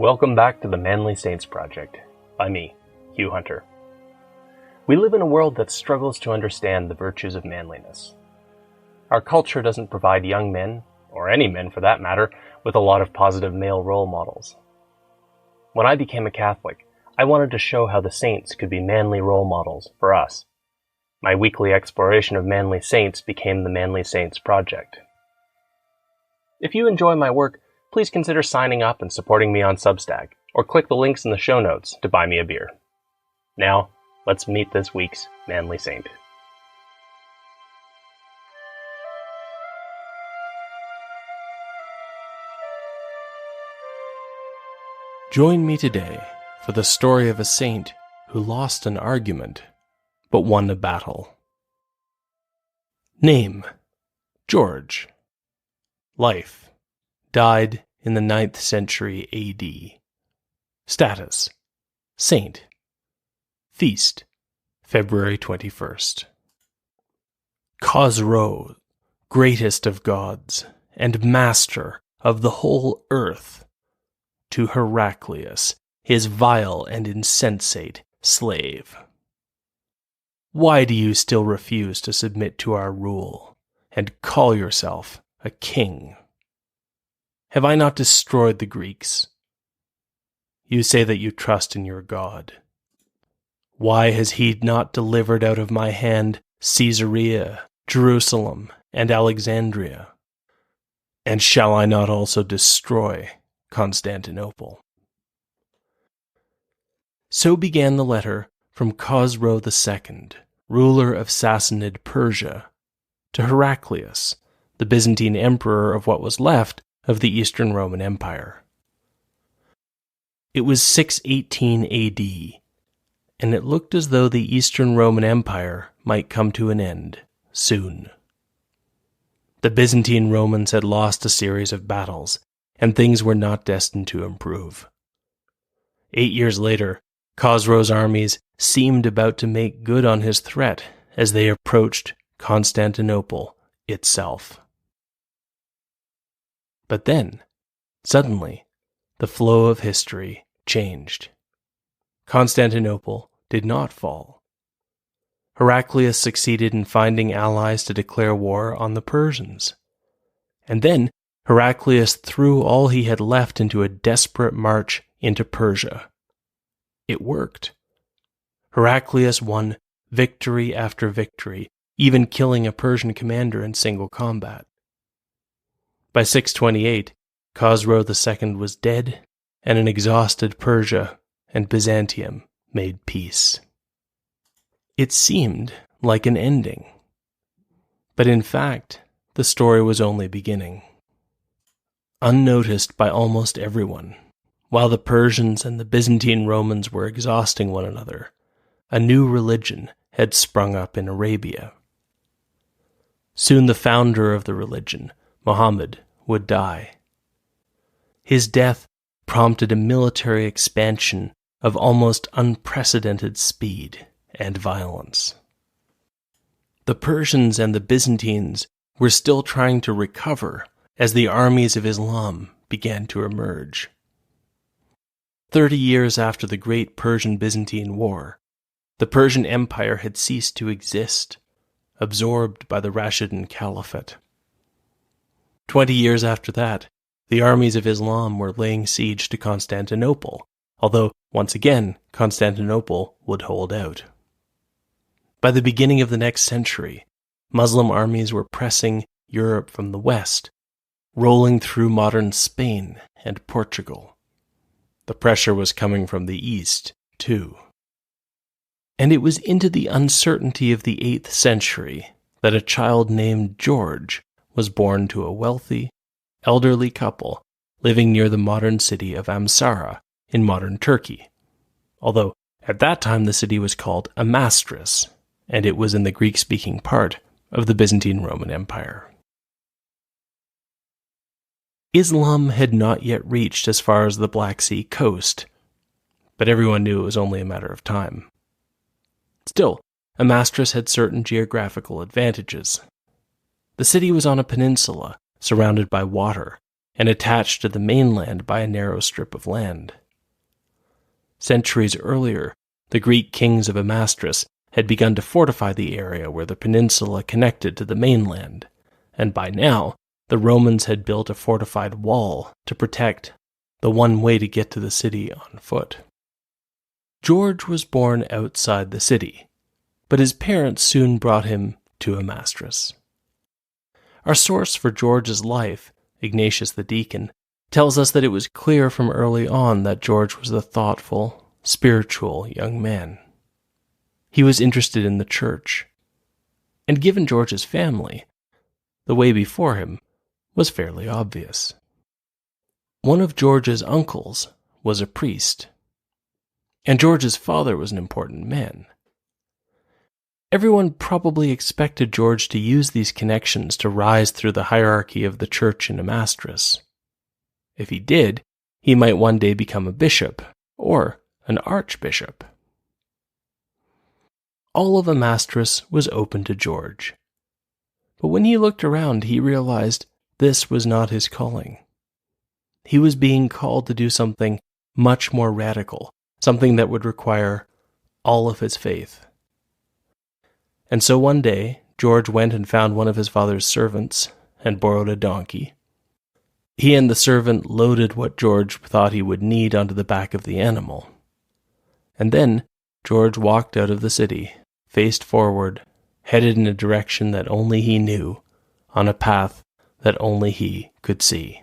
Welcome back to the Manly Saints Project, by me, Hugh Hunter. We live in a world that struggles to understand the virtues of manliness. Our culture doesn't provide young men, or any men for that matter, with a lot of positive male role models. When I became a Catholic, I wanted to show how the saints could be manly role models for us. My weekly exploration of manly saints became the Manly Saints Project. If you enjoy my work, please consider signing up and supporting me on Substack, or click the links in the show notes to buy me a beer. Now, let's meet this week's Manly Saint. Join me today for the story of a saint who lost an argument, but won a battle. Name: George. Life: died in the 9th century AD. Status: saint. Feast: February 21st. Khosrow, greatest of gods, and master of the whole earth, to Heraclius, his vile and insensate slave. Why do you still refuse to submit to our rule, and call yourself a king? Have I not destroyed the Greeks? You say that you trust in your God. Why has he not delivered out of my hand Caesarea, Jerusalem, and Alexandria? And shall I not also destroy Constantinople? So began the letter from Khosrow II, ruler of Sassanid Persia, to Heraclius, the Byzantine emperor of what was left of the Eastern Roman Empire. It was 618 AD, and it looked as though the Eastern Roman Empire might come to an end soon. The Byzantine Romans had lost a series of battles, and things were not destined to improve. 8 years later, Khosrow's armies seemed about to make good on his threat as they approached Constantinople itself. But then, suddenly, the flow of history changed. Constantinople did not fall. Heraclius succeeded in finding allies to declare war on the Persians. And then Heraclius threw all he had left into a desperate march into Persia. It worked. Heraclius won victory after victory, even killing a Persian commander in single combat. By 628, Khosrow II was dead, and an exhausted Persia and Byzantium made peace. It seemed like an ending. But in fact, the story was only beginning. Unnoticed by almost everyone, while the Persians and the Byzantine Romans were exhausting one another, a new religion had sprung up in Arabia. Soon the founder of the religion, Muhammad, would die. His death prompted a military expansion of almost unprecedented speed and violence. The Persians and the Byzantines were still trying to recover as the armies of Islam began to emerge. 30 years after the Great Persian-Byzantine War, the Persian Empire had ceased to exist, absorbed by the Rashidun Caliphate. 20 years after that, the armies of Islam were laying siege to Constantinople, although, once again, Constantinople would hold out. By the beginning of the next century, Muslim armies were pressing Europe from the west, rolling through modern Spain and Portugal. The pressure was coming from the east, too. And it was into the uncertainty of the 8th century that a child named George was born to a wealthy, elderly couple living near the modern city of Amastris in modern Turkey, although at that time the city was called Amastris, and it was in the Greek-speaking part of the Byzantine Roman Empire. Islam had not yet reached as far as the Black Sea coast, but everyone knew it was only a matter of time. Still, Amastris had certain geographical advantages. The city was on a peninsula, surrounded by water, and attached to the mainland by a narrow strip of land. Centuries earlier, the Greek kings of Amastris had begun to fortify the area where the peninsula connected to the mainland, and by now, the Romans had built a fortified wall to protect the one way to get to the city on foot. George was born outside the city, but his parents soon brought him to Amastris. Our source for George's life, Ignatius the Deacon, tells us that it was clear from early on that George was a thoughtful, spiritual young man. He was interested in the church, and given George's family, the way before him was fairly obvious. One of George's uncles was a priest, and George's father was an important man. Everyone probably expected George to use these connections to rise through the hierarchy of the church in Amastris. If he did, he might one day become a bishop, or an archbishop. All of Amastris was open to George. But when he looked around, he realized this was not his calling. He was being called to do something much more radical, something that would require all of his faith. And so one day, George went and found one of his father's servants and borrowed a donkey. He and the servant loaded what George thought he would need onto the back of the animal. And then George walked out of the city, faced forward, headed in a direction that only he knew, on a path that only he could see.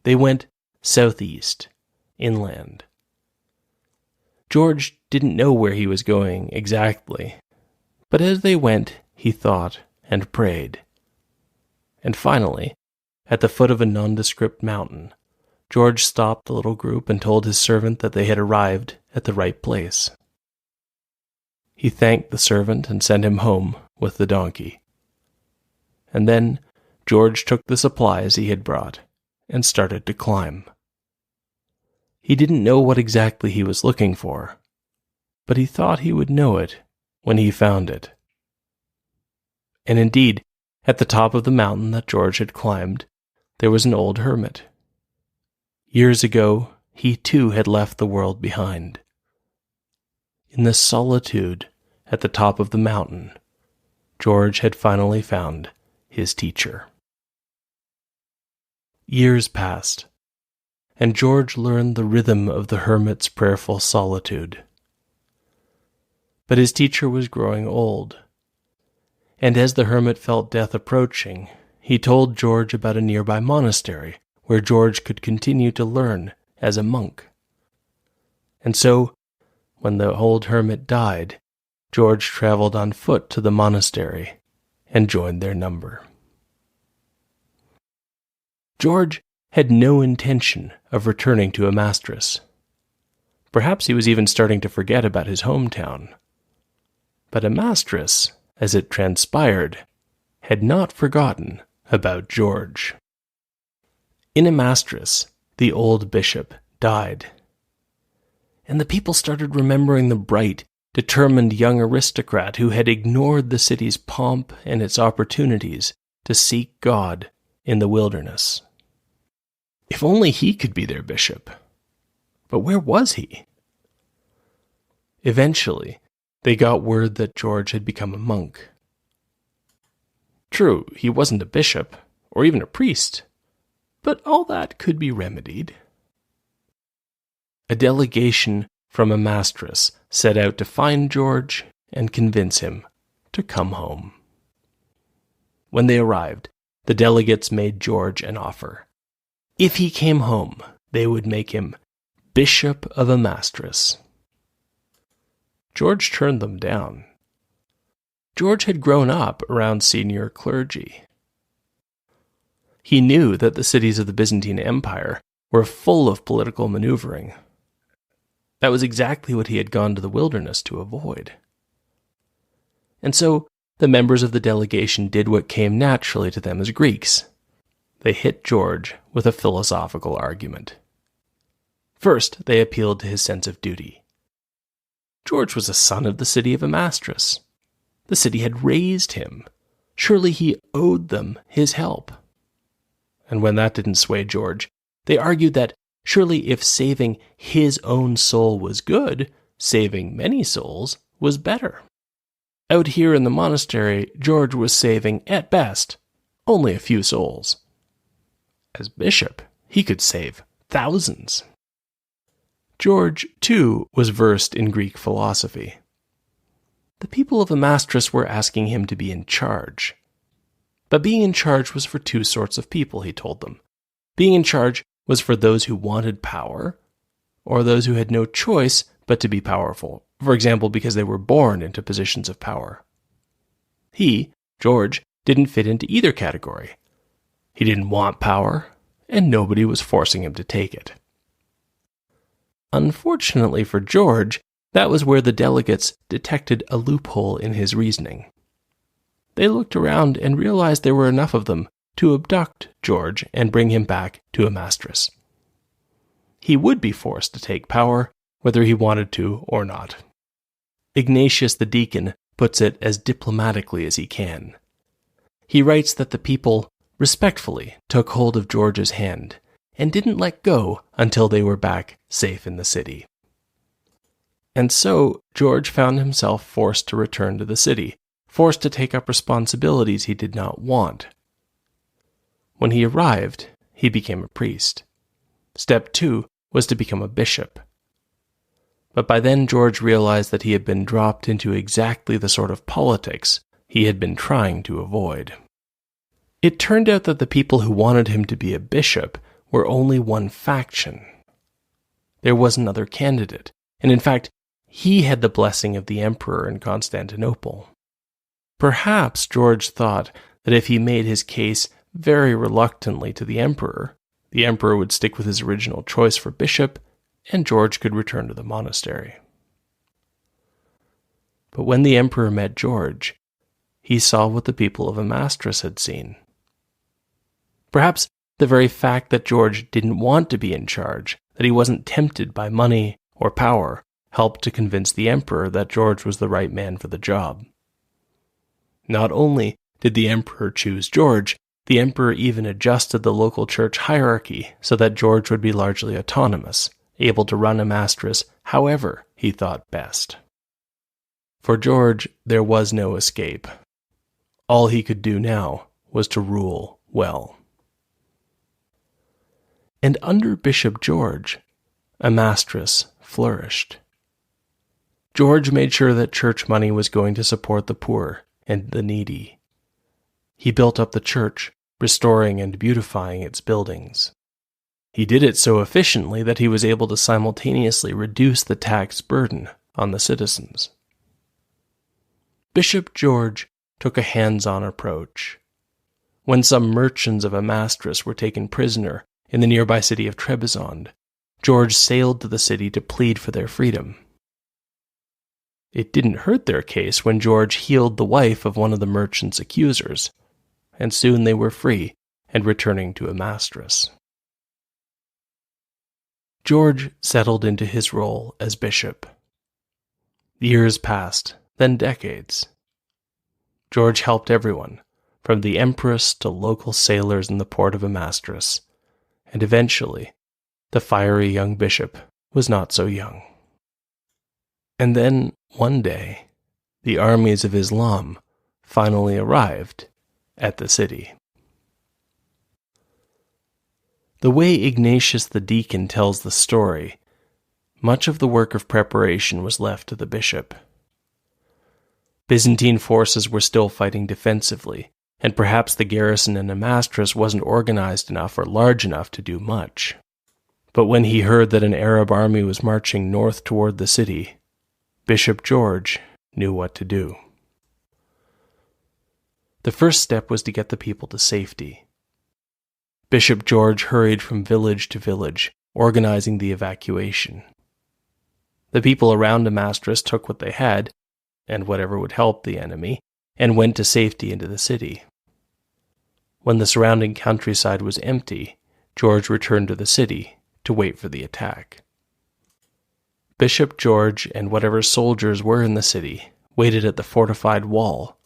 They went southeast, inland. George didn't know where he was going exactly, but as they went, he thought and prayed. And finally, at the foot of a nondescript mountain, George stopped the little group and told his servant that they had arrived at the right place. He thanked the servant and sent him home with the donkey. And then George took the supplies he had brought and started to climb. He didn't know what exactly he was looking for, but he thought he would know it when he found it. And indeed, at the top of the mountain that George had climbed, there was an old hermit. Years ago, he too had left the world behind. In the solitude at the top of the mountain, George had finally found his teacher. Years passed, and George learned the rhythm of the hermit's prayerful solitude. But his teacher was growing old, and as the hermit felt death approaching, he told George about a nearby monastery where George could continue to learn as a monk. And so, when the old hermit died, George traveled on foot to the monastery and joined their number. George had no intention of returning to Amastris. Perhaps he was even starting to forget about his hometown. But Amastris, as it transpired, had not forgotten about George. In Amastris, the old bishop died, and the people started remembering the bright, determined young aristocrat who had ignored the city's pomp and its opportunities to seek God in the wilderness. If only he could be their bishop. But where was he? Eventually, they got word that George had become a monk. True, he wasn't a bishop, or even a priest, but all that could be remedied. A delegation from Amastris set out to find George and convince him to come home. When they arrived, the delegates made George an offer. If he came home, they would make him Bishop of Amastris. George turned them down. George had grown up around senior clergy. He knew that the cities of the Byzantine Empire were full of political maneuvering. That was exactly what he had gone to the wilderness to avoid. And so the members of the delegation did what came naturally to them as Greeks. They hit George with a philosophical argument. First, they appealed to his sense of duty. George was a son of the city of Amastris. The city had raised him. Surely he owed them his help. and when that didn't sway George, they argued that surely if saving his own soul was good, saving many souls was better. Out here in the monastery, George was saving, at best, only a few souls. As bishop, he could save thousands. George, too, was versed in Greek philosophy. The people of Amastris were asking him to be in charge. But being in charge was for two sorts of people, he told them. Being in charge was for those who wanted power, or those who had no choice but to be powerful, for example, because they were born into positions of power. He, George, didn't fit into either category. He didn't want power, and nobody was forcing him to take it. Unfortunately for George, that was where the delegates detected a loophole in his reasoning. They looked around and realized there were enough of them to abduct George and bring him back to Amastris. He would be forced to take power, whether he wanted to or not. Ignatius the deacon puts it as diplomatically as he can. He writes that the people respectfully took hold of George's hand and didn't let go until they were back safe in the city. And so George found himself forced to return to the city, forced to take up responsibilities he did not want. When he arrived, he became a priest. Step 2 was to become a bishop. But by then George realized that he had been dropped into exactly the sort of politics he had been trying to avoid. It turned out that the people who wanted him to be a bishop were only one faction. There was another candidate, and in fact, he had the blessing of the emperor in Constantinople. Perhaps George thought that if he made his case very reluctantly to the emperor would stick with his original choice for bishop, and George could return to the monastery. But when the emperor met George, he saw what the people of Amastris had seen. Perhaps the very fact that George didn't want to be in charge, that he wasn't tempted by money or power, helped to convince the emperor that George was the right man for the job. Not only did the emperor choose George, the emperor even adjusted the local church hierarchy so that George would be largely autonomous, able to run Amastris however he thought best. For George, there was no escape. All he could do now was to rule well. And under Bishop George, Amastris flourished. George made sure that church money was going to support the poor and the needy. He built up the church, restoring and beautifying its buildings. He did it so efficiently that he was able to simultaneously reduce the tax burden on the citizens. Bishop George took a hands-on approach. When some merchants of Amastris were taken prisoner in the nearby city of Trebizond, George sailed to the city to plead for their freedom. It didn't hurt their case when George healed the wife of one of the merchants' accusers, and soon they were free and returning to Amastris. George settled into his role as bishop. Years passed, then decades. George helped everyone, from the empress to local sailors in the port of Amastris, and eventually, the fiery young bishop was not so young. And then, one day, the armies of Islam finally arrived at the city. The way Ignatius the deacon tells the story, much of the work of preparation was left to the bishop. Byzantine forces were still fighting defensively, and perhaps the garrison in Amastris wasn't organized enough or large enough to do much. But when he heard that an Arab army was marching north toward the city, Bishop George knew what to do. The first step was to get the people to safety. Bishop George hurried from village to village, organizing the evacuation. The people around Amastris took what they had, and whatever would help the enemy, and went to safety into the city. When the surrounding countryside was empty, George returned to the city to wait for the attack. Bishop George and whatever soldiers were in the city waited at the fortified wall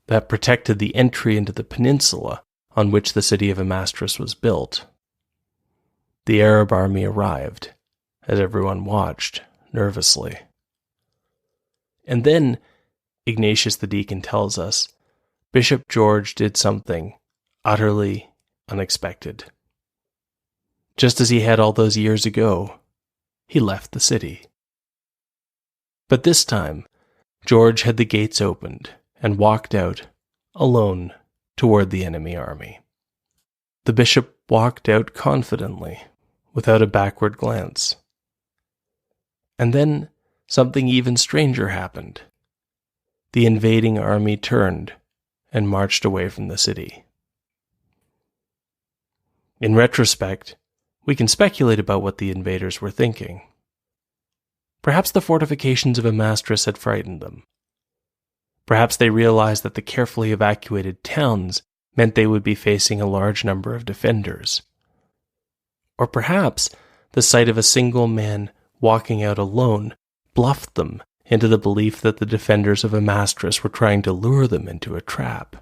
that protected the entry into the peninsula on which the city of Amastris was built, the Arab army arrived, as everyone watched nervously. And then, Ignatius the deacon tells us, Bishop George did something utterly unexpected. Just as he had all those years ago, he left the city. But this time, George had the gates opened and walked out, alone, toward the enemy army. The bishop walked out confidently, without a backward glance. And then something even stranger happened. The invading army turned and marched away from the city. In retrospect, we can speculate about what the invaders were thinking. Perhaps the fortifications of Amastris had frightened them. Perhaps they realized that the carefully evacuated towns meant they would be facing a large number of defenders. Or perhaps the sight of a single man walking out alone bluffed them into the belief that the defenders of Amastris were trying to lure them into a trap.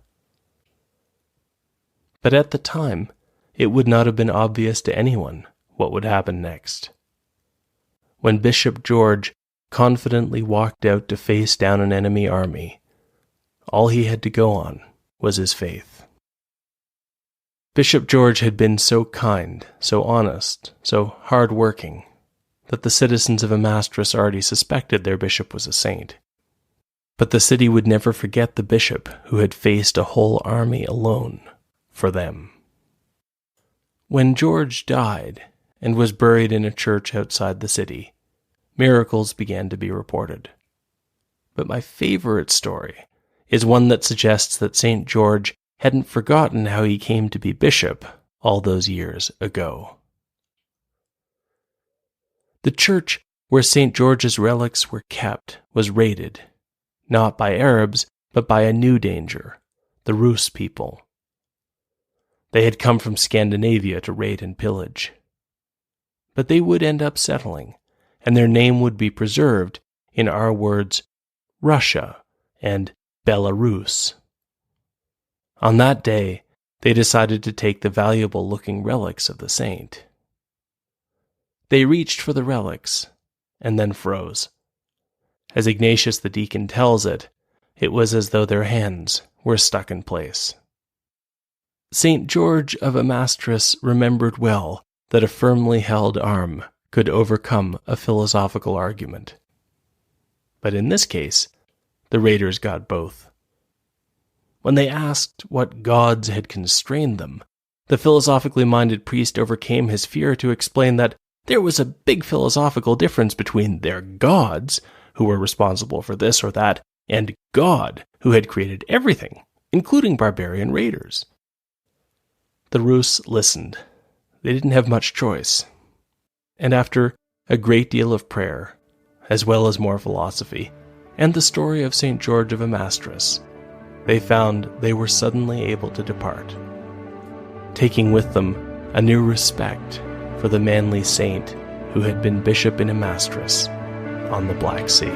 But at the time, it would not have been obvious to anyone what would happen next. When Bishop George confidently walked out to face down an enemy army, all he had to go on was his faith. Bishop George had been so kind, so honest, so hard-working, that the citizens of Amastris already suspected their bishop was a saint. But the city would never forget the bishop who had faced a whole army alone for them. When George died and was buried in a church outside the city, miracles began to be reported. But my favorite story is one that suggests that St. George hadn't forgotten how he came to be bishop all those years ago. The church where St. George's relics were kept was raided, not by Arabs, but by a new danger, the Rus people. They had come from Scandinavia to raid and pillage. But they would end up settling, and their name would be preserved in our words Russia and Belarus. On that day, they decided to take the valuable-looking relics of the saint. They reached for the relics, and then froze. As Ignatius the deacon tells it, it was as though their hands were stuck in place. St. George of Amastris remembered well that a firmly held arm could overcome a philosophical argument. But in this case, the raiders got both. When they asked what gods had constrained them, the philosophically minded priest overcame his fear to explain that there was a big philosophical difference between their gods, who were responsible for this or that, and God, who had created everything, including barbarian raiders. The Rus listened. They didn't have much choice. And after a great deal of prayer, as well as more philosophy, and the story of St. George of Amastris, they found they were suddenly able to depart, taking with them a new respect for the manly saint who had been bishop in Amastris on the Black Sea.